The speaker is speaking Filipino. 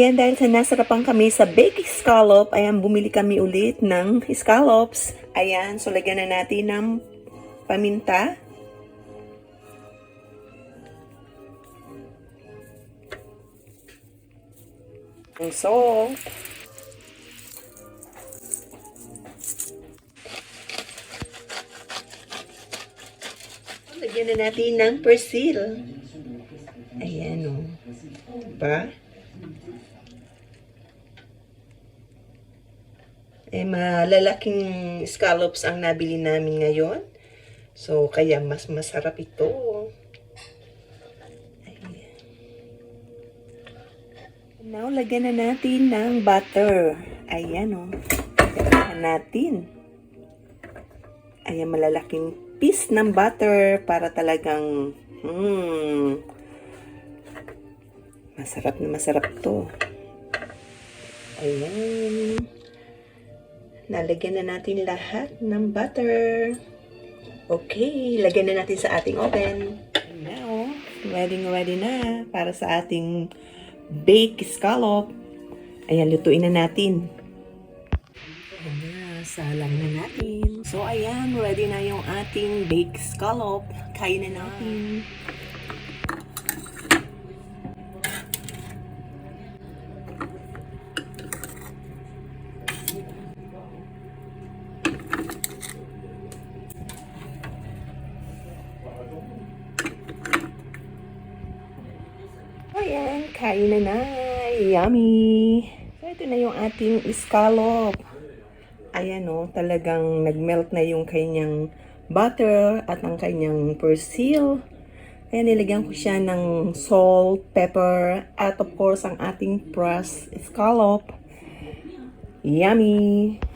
Yan, dahil sa nasarapan kami sa baked scallop, ayan, bumili kami ulit ng scallops. Ayan, so lagyan na natin ng paminta. Ang salt. Lagyan na natin ng persil. Ayan o. Diba? Malalaking scallops ang nabili namin ngayon. So, kaya mas masarap ito. Ayan. Now, lagyan na natin ng butter. Ayan o. Lagyan natin. Ayan, malalaking piece ng butter para talagang masarap na masarap to. Ayan. Nalagyan na natin lahat ng butter. Okay, lagyan na natin sa ating oven. Now, ready na para sa ating baked scallop. Ayan, lutuin na natin. Ayan, salang na natin. So, ayan, ready na yung ating baked scallop. Kain na natin. Ayan, kain na. Yummy! So, ito na yung ating scallop. Ayan o, talagang nagmelt na yung kanyang butter at ang kanyang persil. Ayan, nilagyan ko siya ng salt, pepper, at of course, ang ating pressed scallop. Yummy!